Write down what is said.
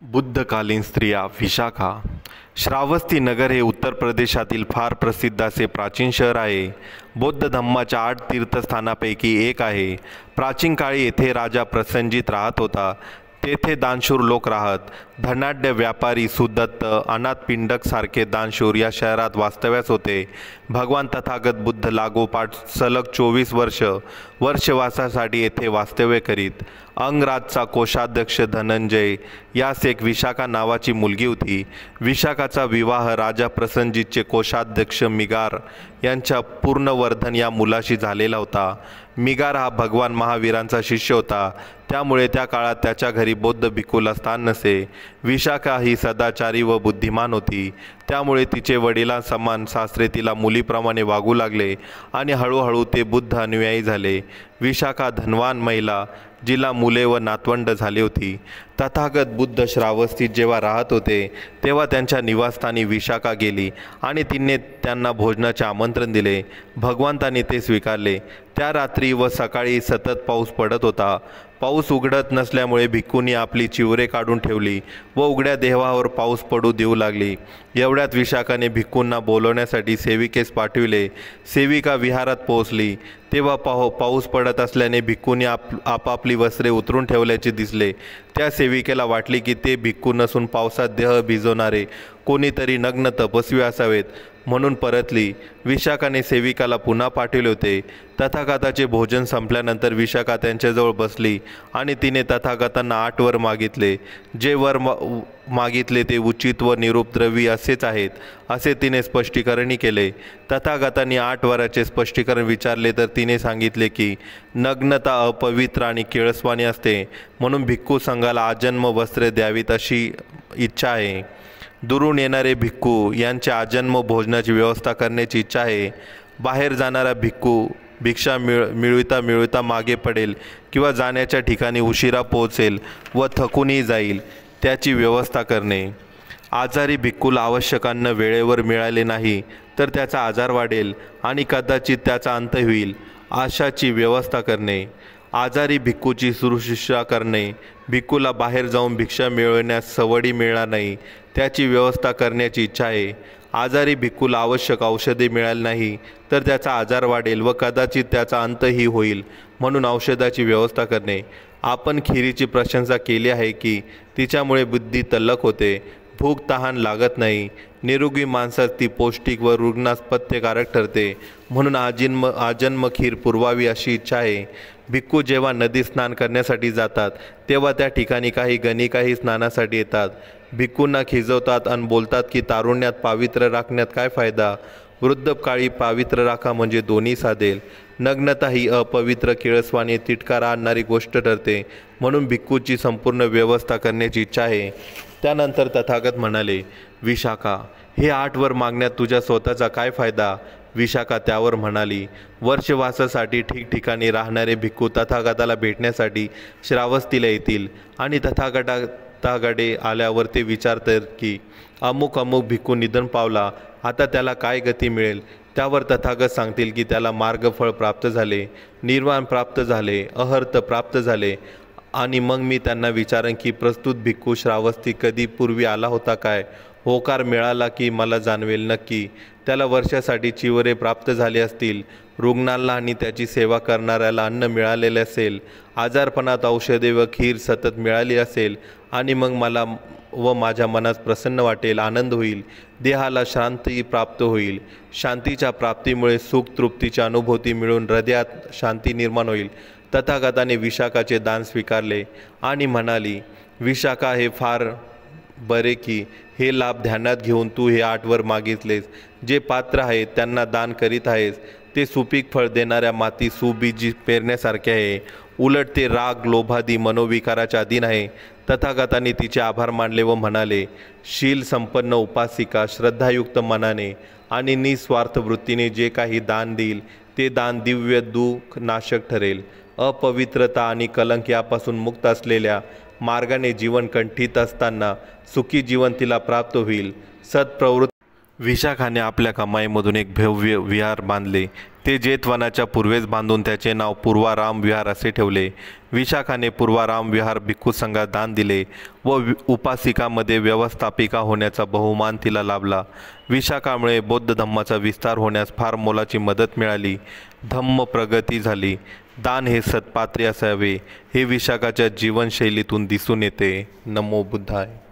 बुद्धकालीन स्त्रिया विशाखा. श्रावस्ती नगर हे उत्तर प्रदेशातील फार प्रसिद्ध असे प्राचीन शहर आहे. बौद्ध धम्माच्या 8 तीर्थस्थानापैकी एक आहे. प्राचीन काळी येथे राजा प्रसन्नजित राहत होता. तेथे दानशूर लोक राहत. धनाढ्य व्यापारी सुदत्त, अनाथ पिंडक सारखे दानशूर या शहरात वास्तव्यास होते. भगवान तथागत बुद्ध लागोपाठ सलग 24 वर्षवासासाठी येथे वास्तव्य करीत. अंगराजचा कोषाध्यक्ष धनंजय यास एक विशाखा नावाची मुलगी होती. विशाखाचा विवाह राजा प्रसन्नजितचे कोषाध्यक्ष मिगार यांच्या पूर्णवर्धन या मुलाशी झालेला होता. मिगार हा भगवान महावीरांचा शिष्य होता. त्यामुळे त्या काळात त्याच्या घरी बौद्ध भिक्खूला स्थान नसे. विशाखा ही सदाचारी व बुद्धिमान होती. त्यामुळे तिचे वडिलांसमान सासरे तिला मुलीप्रमाणे वागू लागले आणि हळूहळू ते बुद्ध अनुयायी झाले. विशाखा धनवान महिला, जिला मुले व नातवंड झाली होती. तथागत बुद्ध श्रावस्तीत जेव्हा राहत होते तेव्हा त्यांच्या निवासस्थानी विशाखा गेली आणि तिने त्यांना भोजनाचे आमंत्रण दिले. भगवंतांनी ते स्वीकारले. त्या रात्री व सकाळी सतत पाऊस पडत होता. पाऊस उघडत नसल्यामुळे भिक्खूंनी आपली चिवरे काढून ठेवली व उघड्या देहावर पाऊस पडू देऊ लागली. एवढ्यात विशाखाने भिक्खूंना बोलवण्यासाठी सेविकेस पाठविले. सेविका विहारात पोहोचली तेव्हा पाऊस पडत असल्याने भिक्खूंनी आपापली वस्त्रे उतरून ठेवल्याचे दिसले. त्या सेविकेला वाटले की ते भिक्खू नसून पावसात देह भिजवणारे कोणीतरी नग्न तपस्वी असावेत, म्हणून परतली. विशाखाने सेविकाला पुन्हा पाठविले होते. तथागताचे भोजन संपल्यानंतर विशाखा त्यांच्याजवळ बसली आणि तिने तथागतांना 8 वर मागितले. जे वर मागितले ते उचित व निरुपद्रवी असेच आहेत, असे तिने स्पष्टीकरणही केले. तथागतांनी 8 वराचे स्पष्टीकरण विचारले तर तिने सांगितले की नग्नता अपवित्र आणि किळसवाणी असते, म्हणून भिक्खू संघाला आजन्म वस्त्रे द्यावीत अशी इच्छा आहे. दुरून येणारे भिक्खू यांच्या आजन्म भोजनाची व्यवस्था करण्याची इच्छा आहे. बाहेर जाणारा भिक्खू भिक्षा मिळविता मागे पडेल किंवा जाण्याच्या ठिकाणी उशिरा पोहोचेल व थकूनही जाईल, त्याची व्यवस्था करणे. आजारी भिक्खूला आवश्यक अन्न वेळेवर मिळाले नाही तर त्याचा आजार वाढेल आणि कदाचित त्याचा अंत होईल, अशाची व्यवस्था करणे. आजारी भिक्खूची शुश्रूषा करणे. भिक्खूला बाहेर जाऊन भिक्षा मिळवण्यास सवडी मिळणार नाही, त्याची व्यवस्था करण्याची इच्छा आहे. आजारी भिक्खूला आवश्यक औषधे मिळाली नाही तर त्याचा आजार वाढेल व कदाचित त्याचा अंतही होईल, म्हणून औषधाची व्यवस्था करणे. आपण खिरीची प्रशंसा केली आहे की तिच्यामुळे बुद्धी तल्लख होते, भूक तहान लागत नाही. निरोगी माणसास ती पौष्टिक व रुग्णास पथ्यकारक ठरते, म्हणून आजन्म खीर पुरवावी अशी इच्छा आहे. भिक्खू जेव्हा नदी स्नान करण्यासाठी जातात तेव्हा त्या ठिकाणी काही गणिकाही स्नानासाठी येतात. भिक्खूंना खिजवतात आणि बोलतात की तारुण्यात पावित्र्य राखण्यात काय फायदा, वृद्धकाळी पावित्र्य राखा म्हणजे दोन्ही साधेल. नग्नता ही अपवित्र किळसवाणी तिटकारा आणणारी गोष्ट ठरते, म्हणून भिक्खूची संपूर्ण व्यवस्था करण्याची इच्छा आहे. त्यानंतर तथागत म्हणाले, विशाखा, हे 8 वर मागण्यात तुझ्या स्वतःचा काय फायदा. विशाखा त्यावर म्हणाली, वर्षवासासाठी ठिकठिकाणी राहणारे भिक्खू तथागताला भेटण्यासाठी श्रावस्तीला येतील आणि तथागताकडे आल्यावर ते विचारतात की अमुक भिक्खू निधन पावला, आता त्याला काय गती मिळेल. त्यावर तथागत सांगतील की त्याला मार्गफळ प्राप्त झाले, निर्वाण प्राप्त झाले, अहर्त प्राप्त झाले. आणि मग मी त्यांना विचारेन की प्रस्तुत भिक्खू श्रावस्ती कधी पूर्वी आला होता काय. होकार मिळाला की मला जाणवेल नक्की. त्याला वर्षासाठी चिवरे प्राप्त झाले असतील, रुग्णाला आणि त्याची सेवा करणाऱ्याला अन्न मिळालेले असेल, आजारपणात औषधे व खीर सतत मिळाली असेल आणि मग मला व माझ्या मनास प्रसन्न वाटेल, आनंद होईल, देहाला शांती प्राप्त होईल. शांतीच्या प्राप्तीमुळे सुख तृप्तीची अनुभूती मिळून हृदयात शांती निर्माण होईल. तथागताने विशाखाचे दान स्वीकारले आणि म्हणाली, विशाखा, हे फार बरे की हे लाभ ध्यानात घेऊन तू हे 8 वर मागितलेस. जे पात्र आहेत त्यांना दान करीत आहेस ते सुपीक फळ देणाऱ्या माती सुबीजी पेरण्यासारखे आहे. उलट ते राग, लोभादी मनोविकाराच्या अधीन आहे. तथागतांनी तिचे आभार मानले व म्हणाले, शील संपन्न उपासिका श्रद्धायुक्त मनाने आणि निस्वार्थ वृत्तीने जे काही दान देईल ते दान दिव्य दुःख नाशक ठरेल. अपवित्रता आणि कलंक यापासून मुक्त असलेल्या मार्गाने जीवन कंठित असताना सुखी जीवन तिला प्राप्त होईल. सत्प्रवृत्ती विशाखाने आपल्या कमाईमधून एक भव्य विहार बांधले. ते जेतवनाच्या पूर्वेस बांधून त्याचे नाव पूर्वाराम विहार असे ठेवले. विशाखाने पूर्वाराम विहार भिक्खू संघात दान दिले व उपासिकामध्ये व्यवस्थापिका होण्याचा बहुमान तिला लाभला. विशाखामुळे बौद्ध धम्माचा विस्तार होण्यास फार मोलाची मदत मिळाली. धम्म प्रगती झाली. दान हे सत्पात्री असावे हे विशाखाच्या जीवनशैलीतून दिसून येते. नमो बुद्धाय.